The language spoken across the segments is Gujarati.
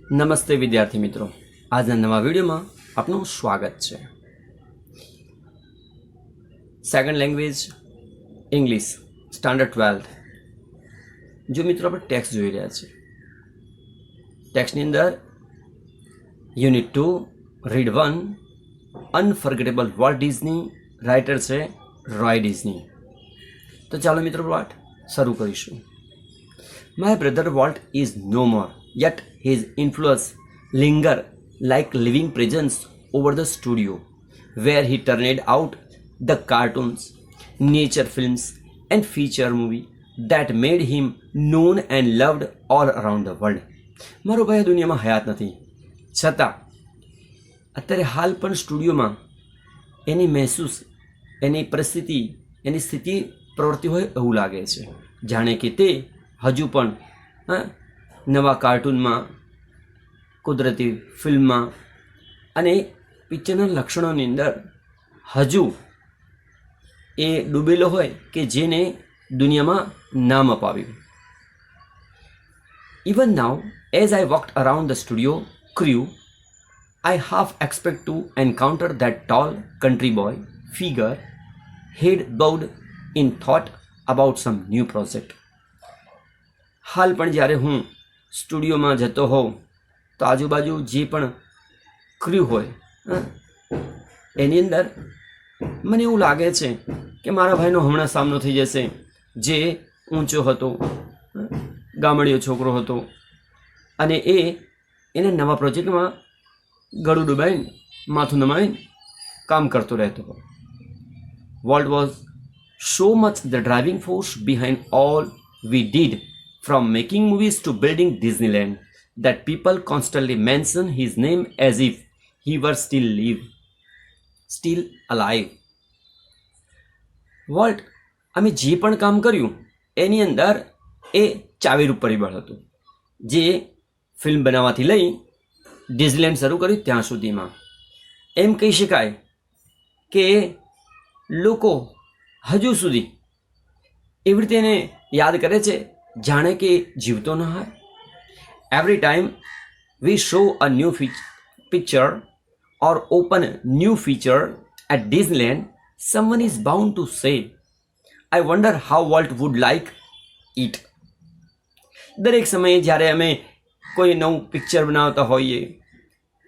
નમસ્તે વિદ્યાર્થી મિત્રો, આજના નવા વિડીયોમાં આપનું સ્વાગત છે. Second language English standard 12. જો મિત્રો આપણે ટેક્સ્ટ જોઈ રહ્યા છીએ, ટેક્સ્ટની અંદર unit 2 read 1 unforgettable Walt Disney, writer છે રોય ડિઝની. તો ચાલો મિત્રો પાઠ શરૂ કરીશું. My brother Walt is no more, yet his influence linger like living presence over the studio where he turned out the cartoons, nature films and feature movie that made him known and loved all around the world. મારો ભાઈ આ દુનિયામાં હયાત નથી, છતાં અત્યારે હાલ પણ સ્ટુડિયોમાં એની મહેસૂસ, એની પરિસ્થિતિ, એની સ્થિતિ પ્રવૃત્તિ હોય એવું લાગે છે, જાણે કે તે હજુ પણ નવા કાર્ટૂનમાં, કુદરતી ફિલ્મમાં અને પિક્ચરના લક્ષણોની અંદર હજુ એ ડૂબેલો હોય કે જેને દુનિયામાં નામ અપાવ્યું. Even now, as I walked around the studio crew, I half expect to encounter that tall country boy figure, head bowed in thought about some new project. હાલ પણ જ્યારે હું સ્ટુડિયોમાં જતો હોઉં તો આજુબાજુ જે પણ ક્રૂ હોય એની અંદર મને એવું લાગે છે કે મારા ભાઈનો હમણાં સામનો થઈ જશે, જે ઊંચો હતો, ગામડીયો છોકરો હતો અને એના નવા પ્રોજેક્ટમાં ગળું ડૂબાઈને, માથું નમાઈને કામ કરતો રહેતો હોય. Volt was so much the driving force behind all we did, from making movies to building Disneyland, that people constantly mention his name as if he were still alive. Volt અમે જે પણ કામ કર્યું એની અંદર એ ચાવીરૂપ પરિબળ હતું, જે ફિલ્મ બનાવવાથી લઈ ડિઝનીલેન્ડ શરૂ કર્યું ત્યાં સુધીમાં. એમ કહી શકાય કે લોકો હજુ સુધી એવી રીતે એને યાદ કરે છે જાણે કે જીવતો ન હોય. Every time we show a new picture or open new feature at Disneyland, someone is bound to say, I wonder how Walt would like it. દરેક સમયે જ્યારે અમે કોઈ નવું પિક્ચર બનાવતા હોઈએ,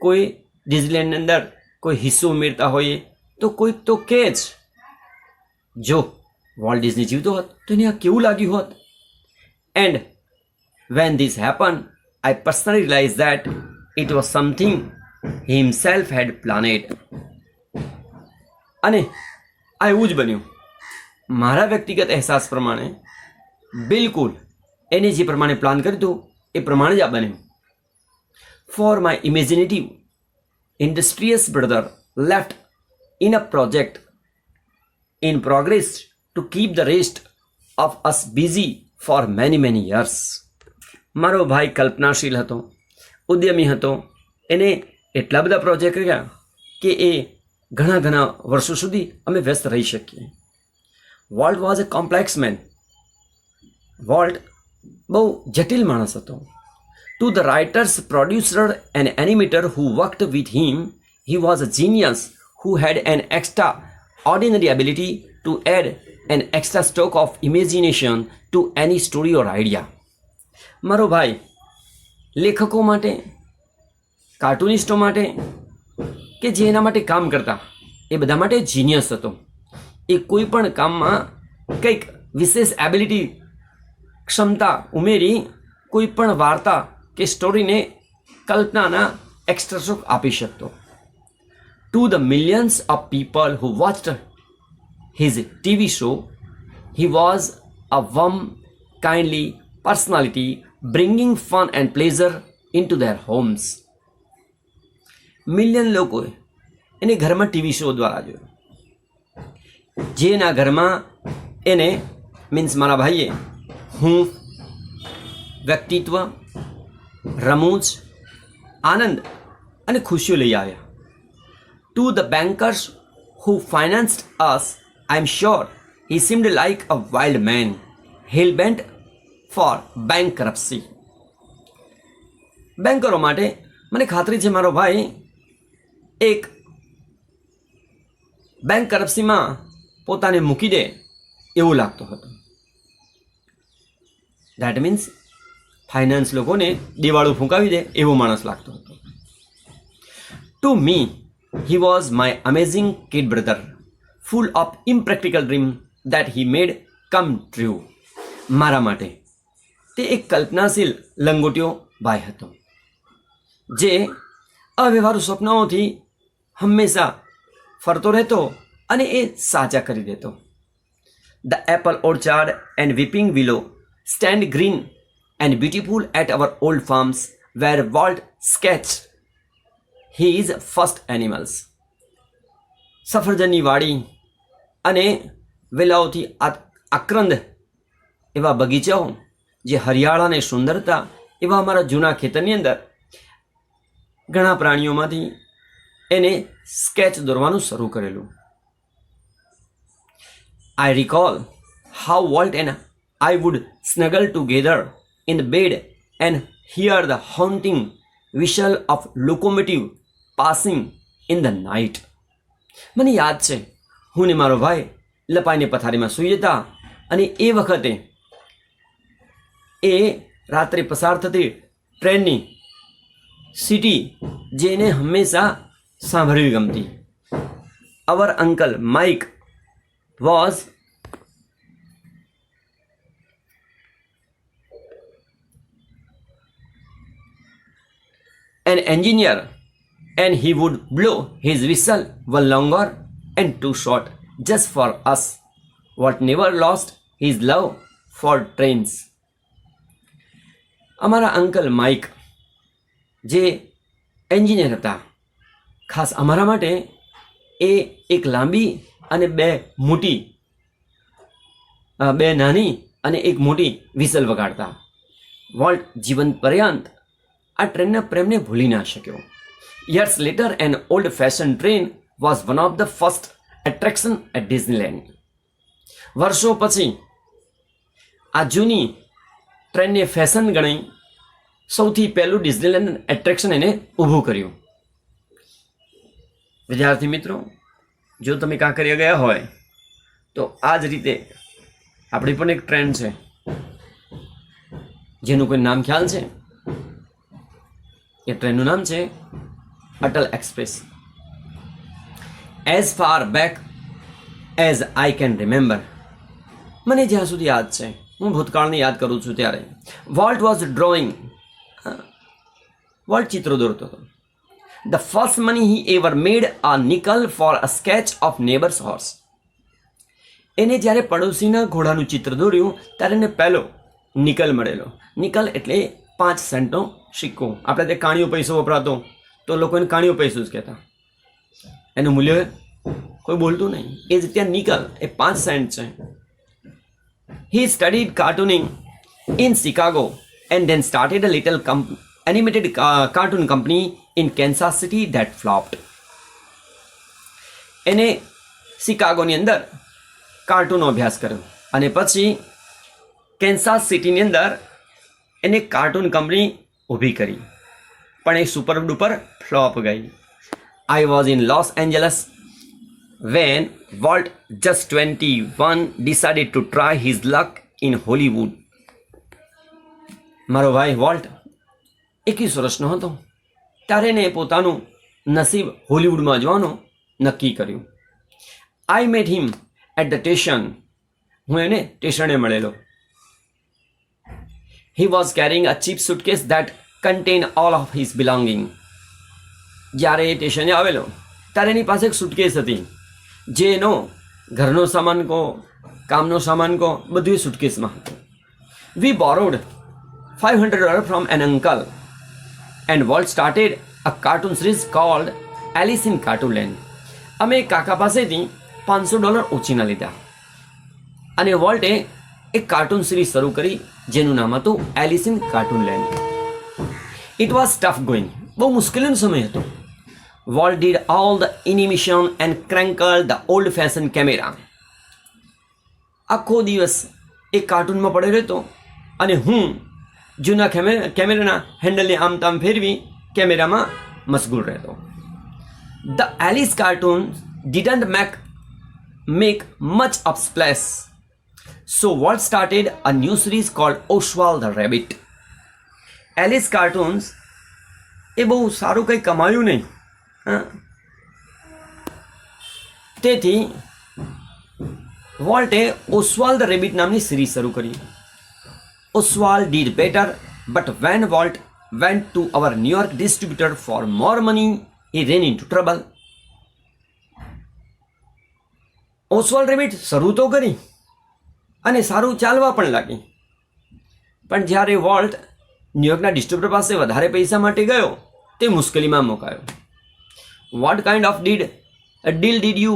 કોઈ ડિઝનીલેન્ડની અંદર કોઈ હિસ્સો ઉમેરતા હોઈએ તો કોઈક તો કહે જ, જો વોલ્ટ ડિઝની જીવતો હોત તો એને આ કેવું લાગ્યું હોત. And when this happened, I personally realized that it was something he himself had planned. અને આ એવું જ બન્યું. મારા વ્યક્તિગત અહેસાસ પ્રમાણે બિલકુલ એને જે પ્રમાણે પ્લાન કર્યું હતું એ પ્રમાણે જ આ બન્યું. For my imaginative, industrious brother left in a project in progress to keep the rest of us busy for many years. મારો ભાઈ કલ્પનાશીલ હતો, ઉદ્યમી હતો, એને એટલા બધા પ્રોજેક્ટ કર્યા કે એ ઘણા વર્ષો સુધી અમે વ્યસ્ત રહી શકીએ. Walt was a complex man. Walt બહુ જટિલ માણસ હતો. To the writers, producer and animator who worked with him, he was a genius who had an extraordinary ability to add an extra stroke of imagination to any story or idea. મારો ભાઈ લેખકો માટે, કાર્ટૂનિસ્ટો માટે કે જે એના માટે કામ કરતા એ બધા માટે જીનિયસ હતો. એ કોઈ પણ કામમાં કંઈક વિશેષ એબિલિટી, ક્ષમતા ઉમેરી કોઈ પણ વાર્તા કે સ્ટોરીને કલ્પનાના એક્સ્ટ્રા સ્ટ્રોક આપી શકતો. To the millions of people who watched his TV show, he was a warm, kindly personality, bringing fun and pleasure into their homes. Million લોકોએ એને ઘરમાં ટીવી શો દ્વારા જોયો, જેના ઘરમાં એને મીન્સ મારા ભાઈએ હૂંફ, વ્યક્તિત્વ, રમૂજ, આનંદ અને ખુશીઓ લઈ આવ્યા. To the bankers who financed us, I am sure he seemed like a wild man, hell-bent for bankruptcy. બેન્કરો માટે મને ખાતરી છે મારો ભાઈ એક બેંક કરપ્સીમાં પોતાને મૂકી દે એવું લાગતો હતો. ધેટ મીન્સ ફાઇનાન્સ લોકોને દિવાળું ફૂંકાવી દે એવો માણસ લાગતો હતો. To me he was my amazing kid brother, full of impractical dream that he made come true. મારા માટે તે એક કલ્પનાશીલ લંગોટીયો ભાઈ હતો જે અવ્યવહારુ સ્વપ્નોથી હંમેશા ફરતો રહેતો અને એ સાચા કરી દેતો. The apple orchard and weeping willow stand green and beautiful at our old farms where Walt sketch his first animals. સફરજનની વાડી અને વેલાઓથી આક્રંદ એવા બગીચાઓ જે હરિયાળા અને સુંદરતા એવા અમારા જૂના ખેતરની અંદર ઘણા પ્રાણીઓમાંથી એને સ્કેચ દોરવાનું શરૂ કરેલું. I recall how Walt and I would snuggle together in the bed and hear the haunting whistle of locomotive passing in the night. મને યાદ છે હું ને મારો ભાઈ લપાઈને પથારીમાં સૂઈ જતા અને એ વખતે એ રાત્રે પસાર થતી ટ્રેનની સીટી જેને હંમેશા સાંભળવી ગમતી. Our uncle Mike was an engineer and he would blow his whistle one longer and too short just for us. What never lost his love for trains. અમારા અંકલ માઇક જે એન્જિનિયર હતા, ખાસ અમારા માટે એ એક લાંબી અને બે નાની અને એક મોટી વિસલ વગાડતા. વોલ્ટ જીવન પર્યંત આ ટ્રેનના પ્રેમને ભૂલી ના શક્યો. Years later an old fashion train was one of the first attraction at Disneyland. વર્ષો પછી આ જૂની ટ્રેનને ફેશન ગણી સૌથી પહેલું ડિઝનીલેન્ડ એટ્રેક્શન એને ઊભું કર્યું. વિદ્યાર્થી મિત્રો, જો તમે કાંકરિયા ગયા હોય તો આ જ રીતે આપણી પણ એક ટ્રેન છે જેનું કોઈ નામ ખ્યાલ છે? એ ટ્રેનનું નામ છે Atal express. As far back as I can remember, મને જ્યાં સુધી યાદ છે, હું ભૂતકાળને યાદ કરું છું ત્યારે વોલ્ટ વોઝ ડ્રોઈંગ, વોલ્ટ ચિત્રો દોરતો હતો. The first money he ever made a nickel for a sketch of neighbor's horse. એને જ્યારે પડોશીના ઘોડાનું ચિત્ર દોર્યું ત્યારે એને પહેલો નિકલ મળેલો. નિકલ એટલે 5 સેન્ટનો સિક્કો. આપણે તે કાણિયો પૈસો વપરાતો તો લોકો એને કાણિયો પૈસો જ કહેતા. એનું મૂલ્ય કોઈ બોલતું નહીં. એ જ ત્યાં નિકલ એ 5 સેન્ટ છે. He studied cartooning in Chicago and then started a little animated cartoon company in Kansas City that flopped. એને શિકાગોની અંદર કાર્ટૂનનો અભ્યાસ કર્યો અને પછી કેન્સાસ સિટીની અંદર એને કાર્ટૂન કંપની ઊભી કરી, પણ એ સુપર ડુપર ફ્લોપ ગઈ. I was in Los Angeles when Walt, just 21, decided to try his luck in Hollywood. મારો ભાઈ વોલ્ટ 21 વર્ષનો હતો ત્યારે એને પોતાનું નસીબ હોલિવૂડમાં જવાનું નક્કી કર્યું. I met him at the station, હું એને સ્ટેશને મળેલો. He was carrying a cheap suitcase that contain all of his belonging. જ્યારે એ સ્ટેશને આવેલો ત્યારે એની પાસે એક સુટકેસ હતી જે એનો ઘરનો સામાન કહો, કામનો સામાન કહો, બધું એ સુટકેસમાં હતું. વી borrowed $500 from an uncle and Walt started a cartoon series called Alice in Cartoonland. અમે કાકા પાસેથી $500 ઉછીના લીધા અને વોલ્ટે એક કાર્ટૂન સિરીઝ શરૂ કરી જેનું નામ હતું Alice in Cartoonland. It was tough going, બહુ મુશ્કેલીનો સમય હતો. Walt did all the animation and cranked the old fashion camera. આખો દિવસ એ કાર્ટૂનમાં પડ્યો રહેતો અને હું જૂના કેમેરાના હેન્ડલને આમ તામ ફેરવી કેમેરામાં મશગુલ રહેતો. The Alice cartoon didn't make much of splash. So Walt started a new series called Oswald the Rabbit. Alice Cartoons એ બહુ સારું કંઈ કમાયું નહીં. તેથી વોલ્ટે ઓસ્વાલ્ડ ધ રેબિટ નામની સિરીઝ શરૂ કરી. Oswald did better, but when Walt went to our New York distributor for more money, he ran into trouble. Oswald Rabbit શરૂ તો કરી અને સારું ચાલવા પણ લાગી, પણ જ્યારે વોલ્ટ ન્યુયોર્કના ડિસ્ટ્રીબ્યુટર પાસે વધારે પૈસા માટે ગયો તે મુશ્કેલીમાં મુકાયો. What kind of deal did you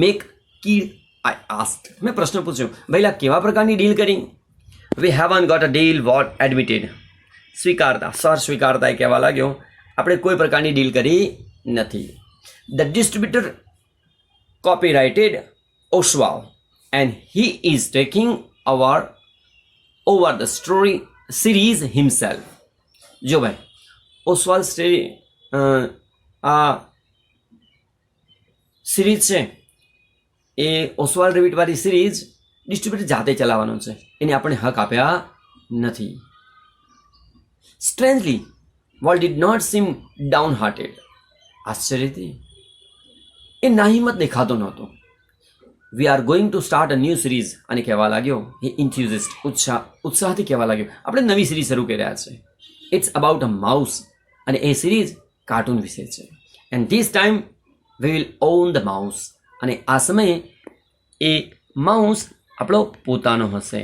make kid? I asked. મેં પ્રશ્ન પૂછ્યો, ભાઈલા કેવા પ્રકારની ડીલ કરી? We haven't got a deal, Walt admitted. સર સ્વીકારતા એ કહેવા લાગ્યો, આપણે કોઈ પ્રકારની ડીલ કરી નથી. The distributor copyrighted Oswald and he is taking over the story series himself. જો ભાઈ ઓસ્વાલ્ડ આ સિરીઝ છે એ ઓસ્વાલ્ડ રેબિટવાળી સિરીઝ ડિસ્ટ્રીબ્યુટર જાતે ચલાવવાનો છે, એને આપણે હક આપ્યા નથી. Strangely Walt did not seem downhearted. આશ્ચર્યથી એ નાહિંમત દેખાતો નહોતો. We are going to start a new series અને કહેવા લાગ્યો, એ ઇન્થ્યુઝિસ્ટ ઉત્સાહથી કહેવા લાગ્યો, આપણે નવી સિરીઝ શરૂ કરી રહ્યા છે. ઇટ્સ અબાઉટ અ માઉસ અને એ સિરીઝ કાર્ટૂન વિશે છે. And this time we will own the mouse અને આ સમયે એ માઉસ આપણો પોતાનો હશે.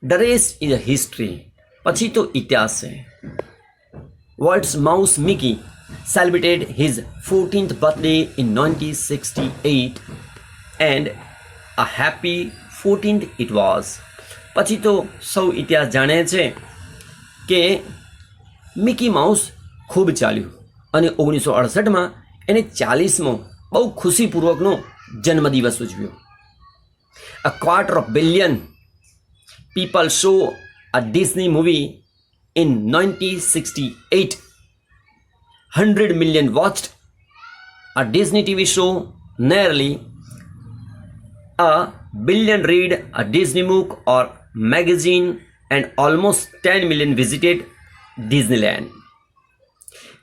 The rest is a history. પછી તો ઇતિહાસ છે. Walt's mouse Mickey celebrated his 14th birthday in 1968 and a happy 14th it was. પછી તો સૌ ઇતિહાસ જાણે છે કે મિકી માઉસ ખૂબ ચાલ્યું અને 1968માં એને 40મો બહુ ખુશીપૂર્વકનો જન્મદિવસ ઉજવ્યો. A quarter of billion people saw a Disney movie in 1968. 100 million watched a Disney TV show. Nearly a billion read a Disney book or magazine and almost 10 million visited Disneyland.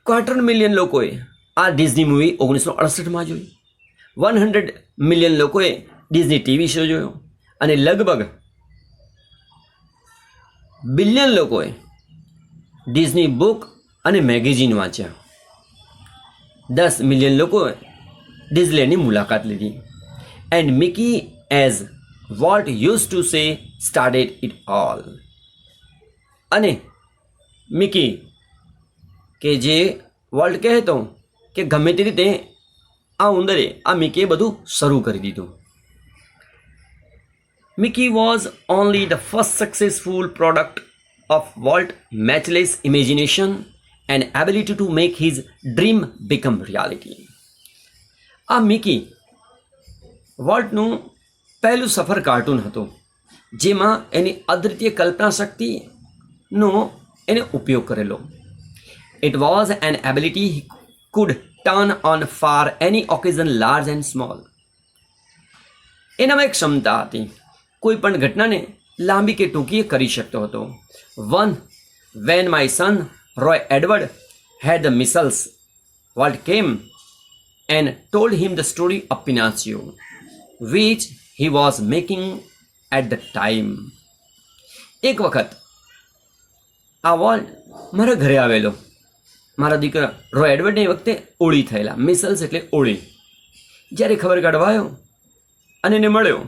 Quarter million લોકોએ આ ડિઝની મૂવી 1968માં જોઈ. 100 મિલિયન લોકોએ ડિઝની ટીવી શો જોયો અને લગભગ બિલિયન લોકોએ ડિઝની બુક અને મેગેઝિન વાંચ્યા. 10 મિલિયન લોકોએ ડિઝનીલેન્ડની મુલાકાત લીધી. And Mickey as volt use to say started it all. અને મિકી કે જે વોલ્ટ કહેતો કે ગમે તે રીતે આ ઉંદરે આ મિકીએ બધું શરૂ કરી દીધું. Mickey was only the first successful product of Walt's matchless imagination and ability to make his dream become reality. આ મિકી વોલ્ટનું પહેલું સફળ કાર્ટૂન હતું જેમાં એની અદ્વિતીય કલ્પના શક્તિનો એને ઉપયોગ કરેલો. It was an ability he could turn on for any occasion, large and small. એનામાં એક ક્ષમતા હતી, કોઈ પણ ઘટનાને લાંબી કે ટૂંકી કરી શકતો હતો. When my son Roy Edward had the measles, Walt came and told him the story of Pinocchio, which he was making at the time. એક વખત આ વોલ્ટ મારા ઘરે આવેલો. મારા દીકરા રોય એડવર્ડને એ વખતે ઓળી થયેલા, મિસલ્સ એટલે ઓળી. જ્યારે ખબર કાઢવા આવ્યો અને એને મળ્યો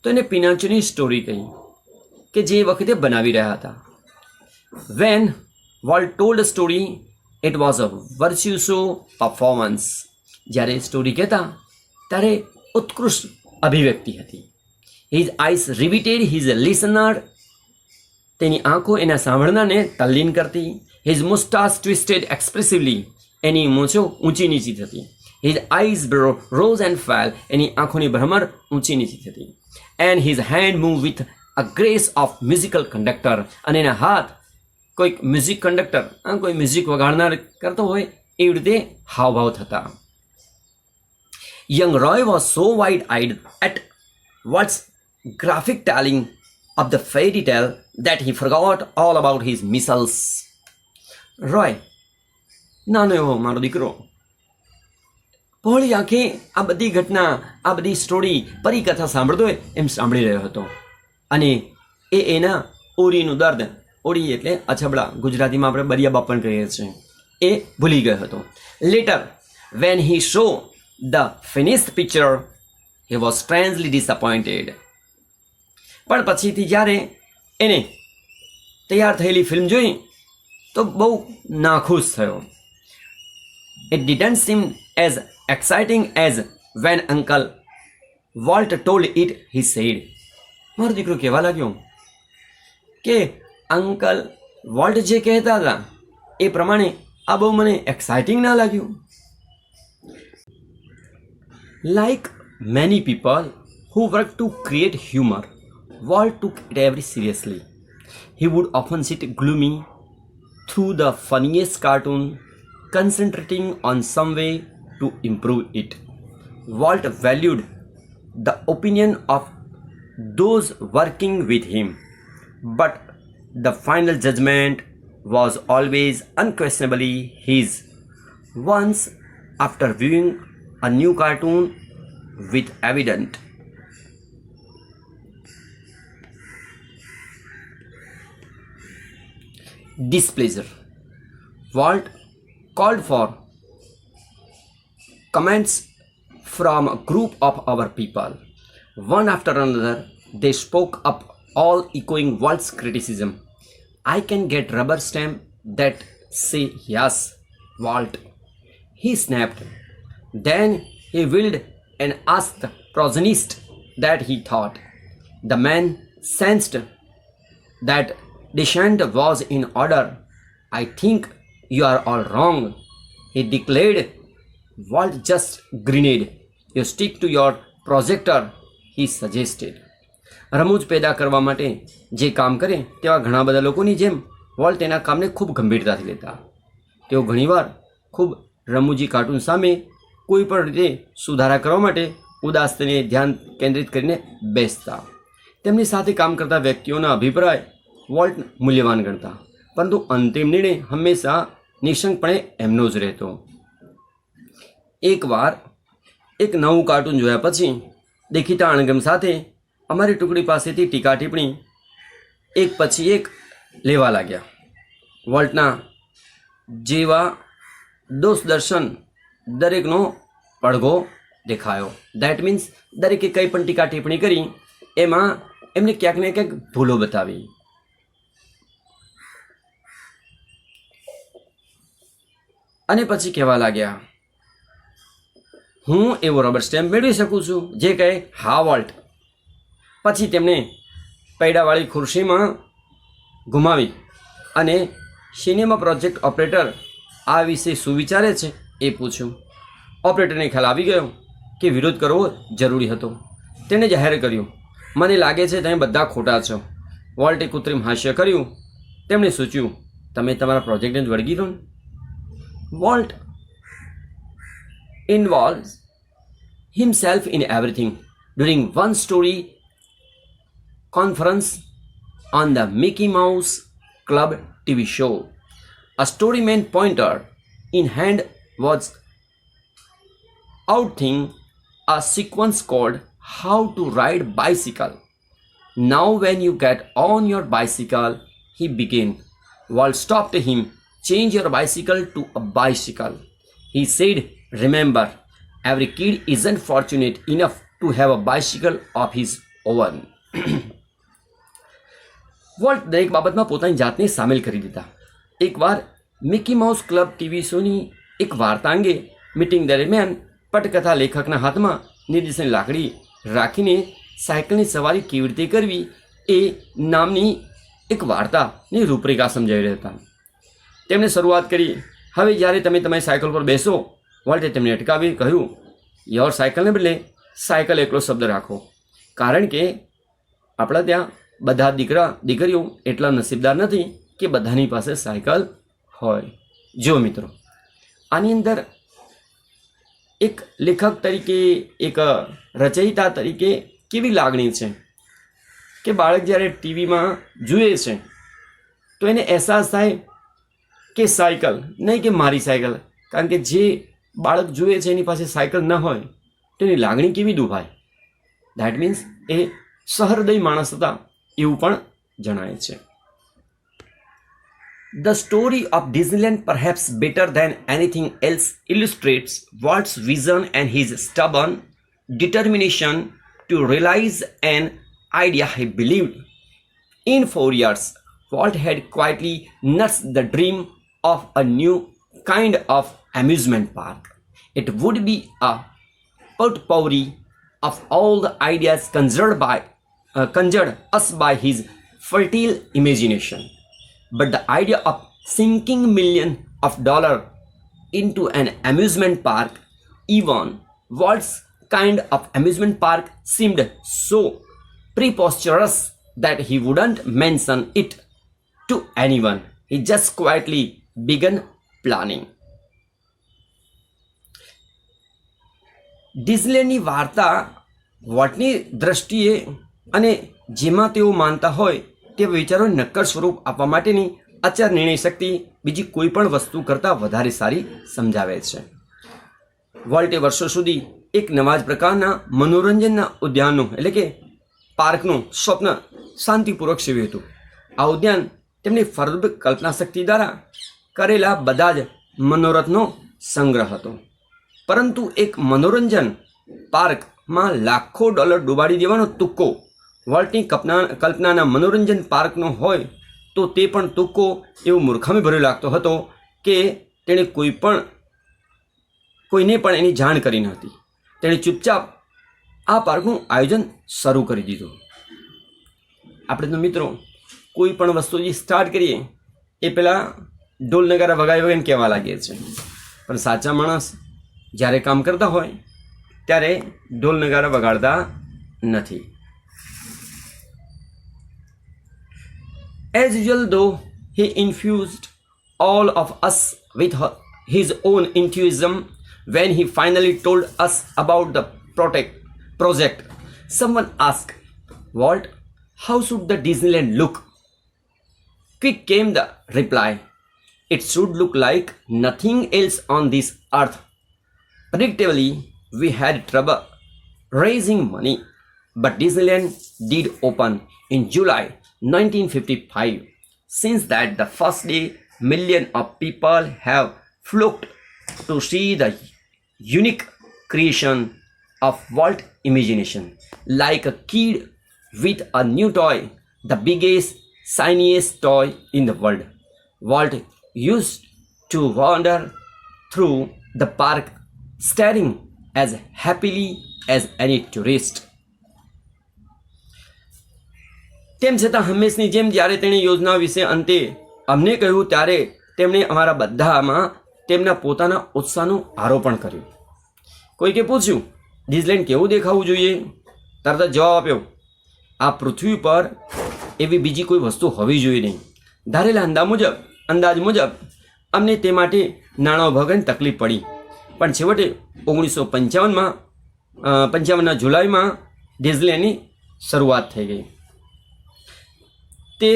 તો એને પિનાચોની સ્ટોરી કહી કે જે વખતે બનાવી રહ્યા હતા. When Walt told a story it was a virtuoso performance. જ્યારે સ્ટોરી કહેતા ત્યારે ઉત્કૃષ્ટ અભિવ્યક્તિ હતી. His eyes riveted his listener. તેની આંખો એના સાંભળનારને તલ્લીન કરતી. His મુસ્ટાસ twisted એક્સપ્રેસિવલી. એની મૂછો ઊંચી નીચી થતી. His eyes rose and fell. એની આંખોની ભ્રમર ઊંચી નીચી થતી. And his hand moved with a grace of musical conductor. અને એના હાથ કોઈક મ્યુઝિક કંડક્ટર, કોઈ મ્યુઝિક વગાડનાર કરતો હોય એવી રીતે હાવભાવ થતા. Young Roy was so wide-eyed at Walt's graphic telling of the fairy tale that he forgot all about his missiles. Roy નાનો એવો મારો દીકરો પહોળી આંખે આ બધી ઘટના, આ બધી સ્ટોરી, પરિકથા સાંભળતો હોય એમ સાંભળી રહ્યો હતો અને એના ઓરીનું દર્દ, ઓરી એટલે અછબડા, ગુજરાતીમાં આપણે બરિયા બાપણ કહીએ છીએ, એ ભૂલી ગયો હતો. Later when he show the finished picture he was strangely disappointed. પણ પછીથી જ્યારે એને તૈયાર થયેલી ફિલ્મ જોઈ તો બહુ નાખુશ થયો. It didn't seem as exciting as when uncle Walt told it, he said. મારો દીકરો કહેવા લાગ્યો કે અંકલ વોલ્ટ જે કહેતા હતા એ પ્રમાણે આ બહુ મને એક્સાઇટિંગ ના લાગ્યું. Like many people who worked to create humor, Walt took it very seriously. He would often sit gloomy through the funniest cartoon, concentrating on some way to improve it. Walt valued the opinion of those working with him, but the final judgment was always unquestionably his. Once, after viewing a new cartoon with evident displeasure, Walt called for comments from a group of our people. One after another, they spoke up, all echoing Walt's criticism. I can get rubber stamp that say yes, Walt, he snapped. Then he wheeled and asked the protagonist that he thought. The man sensed that dissent was in order. I think you are all wrong, he declared. Walt just grinned. You stick to your projector, he suggested. રમૂજ પેદા કરવા માટે જે કામ કરે તેવા ઘણા બધા લોકોની જેમ વોલ્ટ તેના કામને ખૂબ ગંભીરતાથી લેતા. તેઓ ઘણીવાર ખૂબ રમૂજી કાર્ટૂન સામે કોઈ પણ રીતે સુધારા કરવા માટે ઉદાસ થઈને ધ્યાન કેન્દ્રિત કરીને બેસતા. તેમની સાથે કામ કરતા વ્યક્તિઓના અભિપ્રાય વોલ્ટ મૂલ્યવાન ગણતા, પરંતુ અંતિમ નિર્ણય હંમેશા નિઃશંકપણે એમનો જ રહેતો. એકવાર એક નવું કાર્ટૂન જોયા પછી દેખીતા અણગમ સાથે અમારી ટુકડી પાસેથી ટીકા ટિપ્પણી એક પછી એક લેવા લાગ્યા. વોલ્ટના જેવા દોષ દર્શન દરેકનો પડઘો દેખાયો. દેટ મીન્સ દરેકે કંઈ પણ ટીકા ટિપ્પણી કરી એમાં એમને ક્યાંક ને ક્યાંક ભૂલો બતાવી. અને પછી કહેવા લાગ્યા, હું એવો રબર સ્ટેમ્પ મેળવી શકું છું જે કહે હા વોલ્ટ. પછી તેમણે પૈડાવાળી ખુરશીમાં ઘુમાવી અને સિનેમા પ્રોજેક્ટ ઓપરેટર આ વિશે શું વિચારે છે એ પૂછ્યું. ઓપરેટરને ખ્યાલ આવી ગયો કે વિરોધ કરવો જરૂરી હતો. તેણે જાહેર કર્યું, મને લાગે છે તમે બધા ખોટા છો. વોલ્ટે કૃત્રિમ હાસ્ય કર્યું. તેમણે સૂચ્યું, તમે તમારા પ્રોજેક્ટને જ વળગી રહો. Walt involves himself in everything. During one story conference on the Mickey Mouse Club TV show, a storyman pointer in hand was outing a sequence called How to Ride Bicycle. Now when you get on your bicycle, he began. Walt stopped him. Change your bicycle to a bicycle, he said. Remember, every kid isn't fortunate enough to have a bicycle of his own. Volt દરેક બાબતમાં પોતાની જાતને સામેલ કરી દીધા. એકવાર મિકી માઉસ ક્લબ ટીવી શોની એક વાર્તા અંગે મીટિંગ દરમિયાન પટકથા લેખકના હાથમાં નિર્દેશનની લાકડી રાખીને સાયકલની સવારી કેવી રીતે કરવી એ નામની એક વાર્તાની રૂપરેખા સમજાવી રહ્યા હતા. તેમણે શરૂઆત કરી, હવે જ્યારે તમે તમારી સાયકલ પર બેસો વોલ્ટે તેમને અટકાવી કહ્યું, યોર સાયકલને બદલે સાયકલ એકલો શબ્દ રાખો, કારણ કે આપણા ત્યાં બધા દીકરીઓ એટલા નસીબદાર નથી કે બધાની પાસે સાયકલ હોય. જો મિત્રો, આની અંદર એક લેખક તરીકે, એક રચયિતા તરીકે કેવી લાગણી છે કે બાળક જ્યારે ટીવીમાં જુએ છે તો એને અહેસાસ થાય કે સાયકલ નહીં કે મારી સાયકલ, કારણ કે જે બાળક જુએ છે એની પાસે સાયકલ ન હોય તો એની લાગણી કેવી દુભાય. દેટ મીન્સ એ સહૃદય માણસ હતા એવું પણ જણાય છે. The story of Disneyland, perhaps better than anything else, illustrates Walt's vision and his stubborn determination to realize an idea he believed. In 4 years, Walt had quietly nursed the dream of a new kind of amusement park. It would be a potpourri of all the ideas conjured us by his fertile imagination. But the idea of sinking millions of dollars into an amusement park, even Walt's kind of amusement park, seemed so preposterous that he wouldn't mention it to anyone. He just quietly began planning. ડિઝનીલેન્ડની વાર્તા વોલ્ટની દ્રષ્ટિએ અને જેમાં તેઓ માનતા હોય તે વિચારોને નક્કર સ્વરૂપ આપવા માટેની આચાર નિર્ણય શક્તિ બીજી કોઈ પણ વસ્તુ કરતાં વધારે સારી સમજાવે છે. વોલ્ટે વર્ષો સુધી એક નવા જ પ્રકારના મનોરંજનના ઉદ્યાનનું એટલે કે પાર્કનું સ્વપ્ન શાંતિપૂર્વક સેવ્યું હતું. આ ઉદ્યાન તેમની ફરદ કલ્પના શક્તિ દ્વારા કરેલા બધા જ મનોરથનો સંગ્રહ હતો. પરંતુ એક મનોરંજન પાર્કમાં લાખો ડોલર ડૂબાડી દેવાનો તુક્કો વોલ્ટની કલ્પનાના મનોરંજન પાર્કનો હોય તો તે પણ તુક્કો એવો મૂર્ખામી ભર્યો લાગતો હતો કે તેણે કોઈને પણ એની જાણ કરી ન હતી. તેણે ચૂપચાપ આ પાર્કનું આયોજન શરૂ કરી દીધું. આપણે તો મિત્રો કોઈ પણ વસ્તુ જે સ્ટાર્ટ કરીએ એ પહેલાં ઢોલ નગારા વગાડીને કહેવા લાગીએ છીએ, પણ સાચા માણસ જ્યારે કામ કરતા હોય ત્યારે ઢોલ નગારા વગાડતા નથી. As usual, though, he infused all of us with his own enthusiasm when he finally told us about the project. Someone asked, Walt, how should the Disneyland look? Quick came the reply, it should look like nothing else on this earth. Predictably, we had trouble raising money, but Disneyland did open in July 1955. Since that, the first day, millions of people have flocked to see the unique creation of Walt imagination. Like a kid with a new toy, the biggest, shiniest toy in the world, Walt used to wander through the park, staring as happily as any tourist. તેમ છતાં હંમેશની જેમ જ્યારે તેણે યોજના વિશે અંતે અમને કહ્યું ત્યારે તેમણે અમારા બધામાં તેમના પોતાના ઉત્સાહનું આરોપણ કર્યું. કોઈકે પૂછ્યું, ડિઝનીલેન્ડ કેવું દેખાવું જોઈએ? તરત જ જવાબ આપ્યો, આ પૃથ્વી પર એવી બીજી કોઈ વસ્તુ હોવી જોઈએ નહીં. ધારેલા અંદાજ મુજબ અમને તે માટે નાણાં ઉભા કરીને તકલીફ પડી, પણ છેવટે 1955ના જુલાઈમાં ડિઝનીલેન્ડની શરૂઆત થઈ ગઈ. તે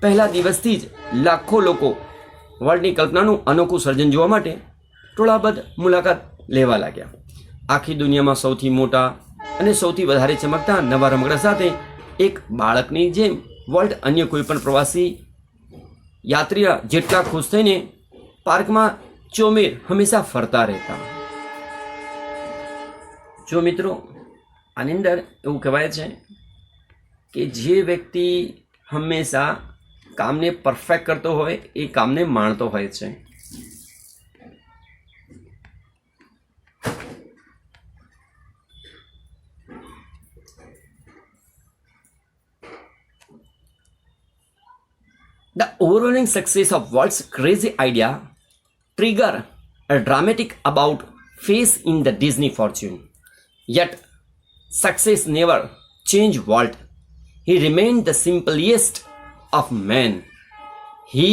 પહેલા દિવસથી જ લાખો લોકો વોલ્ટની કલ્પનાનું અનોખું સર્જન જોવા માટે ટોળાબદ્ધ મુલાકાત લેવા લાગ્યા. આખી દુનિયામાં સૌથી મોટા અને સૌથી વધારે ચમકતા નવા રમકડા સાથે એક બાળકની જેમ વોલ્ટ અન્ય કોઈ પણ પ્રવાસી યાત્રીઓ જેટલા ખુશ થઈને પાર્કમાં ચોમેર હંમેશા ફરતા રહેતા. જો મિત્રો, આની અંદર એવું કહેવાય છે કે જે વ્યક્તિ હંમેશા કામને પરફેક્ટ કરતો હોય એ કામને માણતો હોય છે. The overwhelming success of Walt's crazy idea triggered a dramatic bout face in the Disney fortune. Yet, success never changed Walt. He remained the simplest of men. He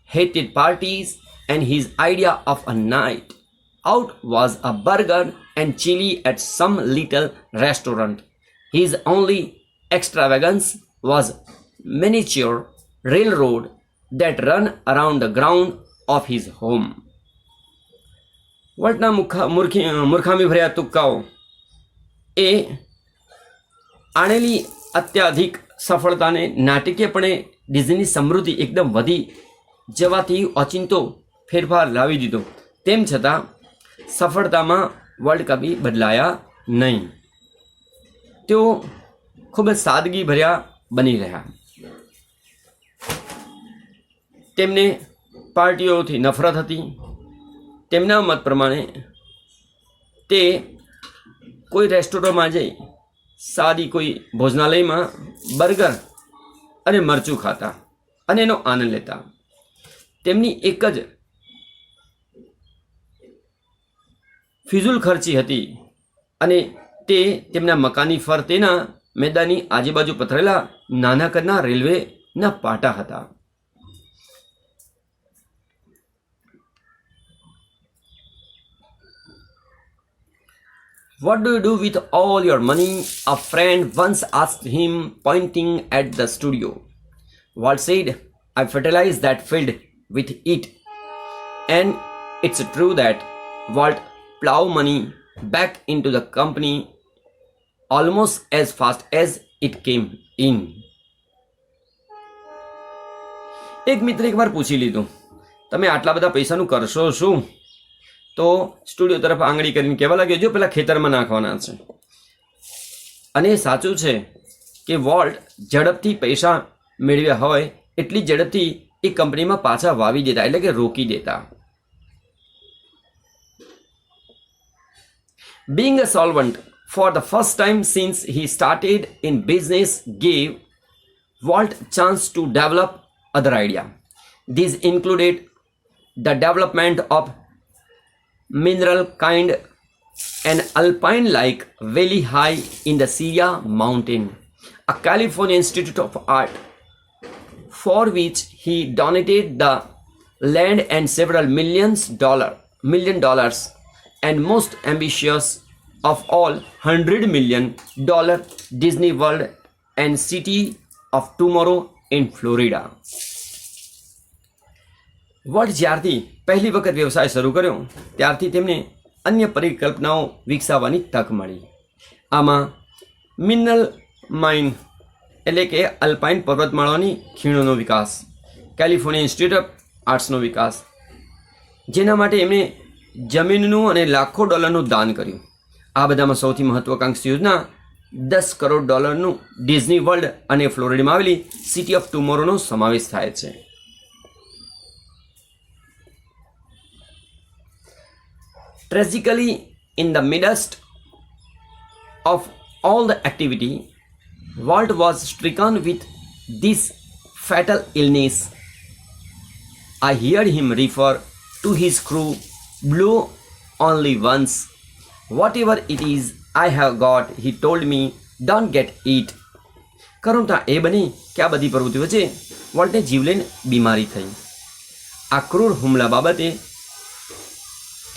hated parties, and his idea of a night out was a burger and chili at some little restaurant. His only extravagance was miniature railroad that ran around the ground of his home. વોલ્ટના મૂર્ખામી ભર્યા તુક્કાઓ એ આણેલી અત્યાધિક સફળતાને નાટકીયપણે ડિઝની સમૃદ્ધિ એકદમ વધી જવાથી ઓચિંતો ફેરફાર લાવી દીધો. તેમ છતાં સફળતામાં વર્લ્ડ કપી બદલાયા નહીં. તેઓ ખૂબ જ સાદગીભર્યા બની રહ્યા. તેમને પાર્ટીઓથી નફરત હતી. તેમના મત પ્રમાણે તે કોઈ રેસ્ટોરન્ટમાં જઈ સાદી કોઈ ભોજનાલયમાં બર્ગર અને મરચું ખાતા અને એનો આનંદ લેતા. તેમની એક જ ફિઝુલ ખર્ચી હતી અને તે તેમના મકાનની ફરતેના મેદાનની આજુબાજુ પથરેલા નાના કદના રેલવેના પાટા હતા. What do you do with all your money? A friend once asked him, pointing at the studio. Walt said, I fertilize that field with it. And it's true that Walt plow money back into the company almost as fast as it came in. એક મિત્ર એકવાર પૂછી લીધું, તમે આટલા બધા પૈસાનું કરશો શું? તો સ્ટુડિયો તરફ આંગળી કરીને કહેવા લાગ્યો, જો પેલા ખેતરમાં નાખવાના છે. અને સાચું છે કે વોલ્ટ ઝડપથી પૈસા મેળવ્યા હોય એટલી ઝડપથી એ કંપનીમાં પાછા વાવી દેતા, એટલે કે રોકી દેતા. Being a solvent for the first time since he started in business gave Walt chance to develop other idea. These included the development of mineral kind an alpine like valley high in the Sierra mountain, a California Institute of Art, for which he donated the land and several million dollars, and most ambitious of all, $100 million Disney World and City of Tomorrow in Florida. Volt જ્યારથી પહેલી વખત વ્યવસાય શરૂ કર્યો ત્યારથી તેમને અન્ય પરિકલ્પનાઓ વિકસાવવાની તક મળી. આમાં મિનરલ માઇન એટલે કે અલ્પાઇન પર્વતમાળાની ખીણોનો વિકાસ, કેલિફોર્નિયા ઇન્સ્ટિટ્યૂટ ઓફ આર્ટ્સનો વિકાસ, જેના માટે એમણે જમીનનું અને લાખો ડોલરનું દાન કર્યું. આ બધામાં સૌથી મહત્વાકાંક્ષી યોજના $10 કરોડ ડિઝની વર્લ્ડ અને ફ્લોરિડામાં આવેલી સિટી ઓફ ટુમોરોનો સમાવેશ થાય છે. Tragically, in the midst of all the activity, Walt was stricken with this fatal illness. I heard him refer to his crew, blow only once. Whatever it is I have got, he told me, don't get it. કરુણતા એ બની કે આ બધી પ્રવૃત્તિ વચ્ચે વોલ્ટને જીવલેણ બીમારી થઈ. આ ક્રૂર હુમલા બાબતે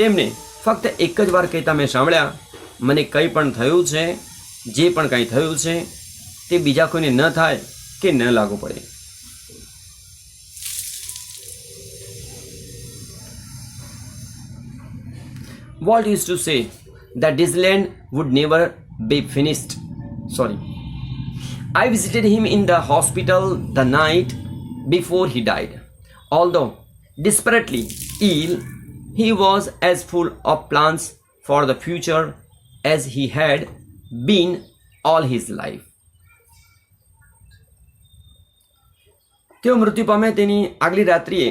તેમને ફક્ત એક જ વાર કહેતા મેં સાંભળ્યા, મને કંઈ પણ થયું છે, જે પણ કંઈ થયું છે તે બીજા કોઈને ન થાય કે ન લાગુ પડે. Walt used to say that Disneyland would never be finished. I visited him in the hospital the night before he died. Although desperately ill, he was as full of plans for the future as he had been all his life. તેઓ મૃત્યુ પામે તેની આગલી રાત્રિએ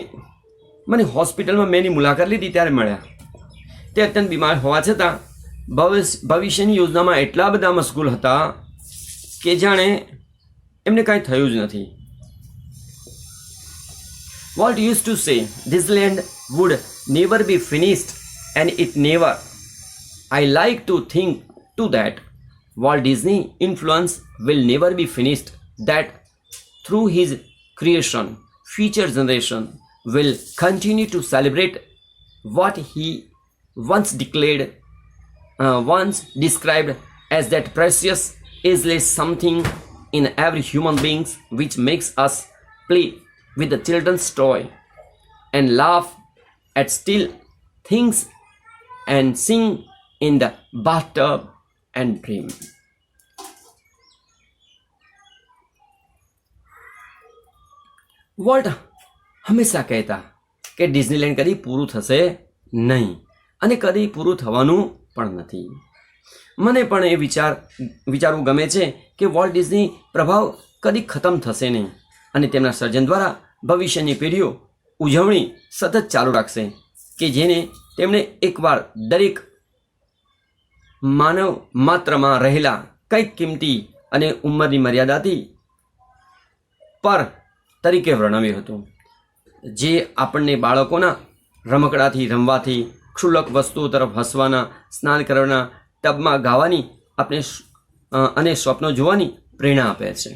મને હોસ્પિટલમાં મેં એની મુલાકાત લીધી ત્યારે મળ્યા. તે અત્યંત બીમાર હોવા છતાં ભવિષ્યની યોજનામાં એટલા બધા મશગુલ હતા કે જાણે એમને કાંઈ થયું જ નથી. Walt used to say Disneyland would never be finished, and it never I like to think too that Walt Disney influence will never be finished, that through his creation, future generation will continue to celebrate what he once described as that precious, ageless something in every human being which makes us play with the children's toy and laugh at still things and sing in the bathtub and dream. Volt હંમેશા કહેતા કે ડિઝનીલેન્ડ કદી પૂરું થશે નહીં અને કદી પૂરું થવાનું પણ નથી. મને પણ એ વિચારવું ગમે છે કે વોલ્ટ ડિઝની પ્રભાવ કદી ખતમ થશે નહીં અને તેમના સર્જન દ્વારા ભવિષ્યની પેઢીઓ ઉજવણી સતત ચાલુ રાખશે કે જેને તેમણે એકવાર દરેક માનવ માત્રમાં રહેલા કંઈક કિંમતી અને ઉંમરની મર્યાદાથી પર તરીકે વર્ણવ્યું હતું, જે આપણને બાળકોના રમકડાથી રમવાથી, ક્ષુલ્લક વસ્તુઓ તરફ હસવાના, સ્નાન કરવાના, ટબમાં ગાવાની અને સ્વપ્નો જોવાની પ્રેરણા આપે છે.